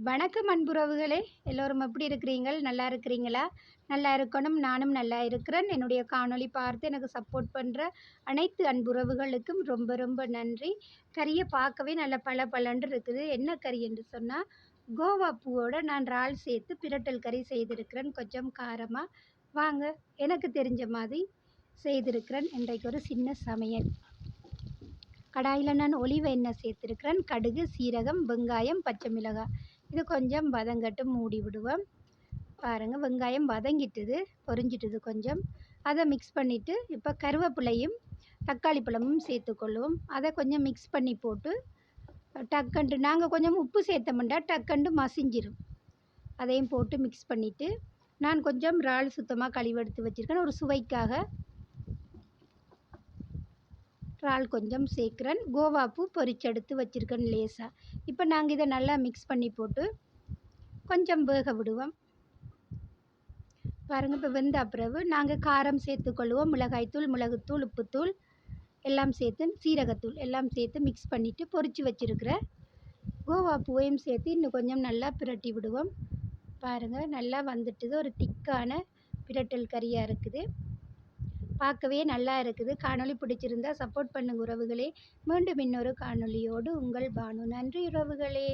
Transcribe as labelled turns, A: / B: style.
A: வணக்கம் அன்புறவுகளே, எல்லோரும் எப்படி இருக்கிறீங்கள்? நல்லா இருக்கிறீங்களா? நல்லா இருக்கணும். நானும் நல்லா இருக்கிறேன். என்னுடைய காணொளி பார்த்து எனக்கு சப்போர்ட் பண்ணுற அனைத்து அன்புறவுகளுக்கும் ரொம்ப ரொம்ப நன்றி. கறியை பார்க்கவே நல்ல பளபளன்னு இருக்குது. என்ன கறி என்று சொன்னால், கோவா பூவோட நான் இறால் சேர்த்து பிரட்டல் கறி செய்திருக்கிறேன். கொஞ்சம் காரமாக. வாங்க, எனக்கு தெரிஞ்ச மாதிரி செய்திருக்கிறேன். இன்றைக்கு ஒரு சின்ன சமையல். கடாயில் நான் ஒலிவ எண்ணெய் சேர்த்துருக்கிறேன். கடுகு, சீரகம், வெங்காயம், பச்சை மிளகாய் இது கொஞ்சம் வதங்கட்டு மூடி விடுவோம். பாருங்கள், வெங்காயம் வதங்கிட்டுது, பொரிஞ்சிட்டுது கொஞ்சம். அதை மிக்ஸ் பண்ணிவிட்டு இப்போ கருவேப்பிலையும் தக்காளி பழமும் சேர்த்துக்கொள்ளுவோம். அதை கொஞ்சம் மிக்ஸ் பண்ணி போட்டு டக்கண்டு நாங்கள் கொஞ்சம் உப்பு சேர்த்தோம்னா டக்கண்டு மசிஞ்சிரும். அதையும் போட்டு மிக்ஸ் பண்ணிவிட்டு நான் கொஞ்சம் இறால் சுத்தமாக கழுவெடுத்து வச்சுருக்கேன். ஒரு சுவைக்காக இறால் கொஞ்சம் சேர்க்குறேன். கோவா பூ பொரிச்செடுத்து வச்சுருக்கேன் லேசாக. இப்போ நாங்கள் இதை நல்லா மிக்ஸ் பண்ணி போட்டு கொஞ்சம் வேக விடுவோம். பாருங்கள், இப்போ வெந்த பிறகு நாங்கள் காரம் சேர்த்துக்கொள்வோம். மிளகாய்த்தூள், மிளகுத்தூள், உப்புத்தூள் எல்லாம் சேர்த்து, சீரகத்தூள் எல்லாம் சேர்த்து மிக்ஸ் பண்ணிவிட்டு பொரித்து வச்சுருக்கிற கோவா பூவையும் சேர்த்து இன்னும் கொஞ்சம் நல்லா பிரட்டி விடுவோம். பாருங்கள், நல்லா வந்துட்டுது. ஒரு திக்கான பிரட்டல் கறியாக இருக்குது. பார்க்கவே நல்லா இருக்குது. காணொளி பிடிச்சிருந்தா சப்போர்ட் பண்ணுங்க உறவுகளே. மீண்டும் இன்னொரு காணொளியோடு உங்கள் பானு. நன்றி உறவுகளே.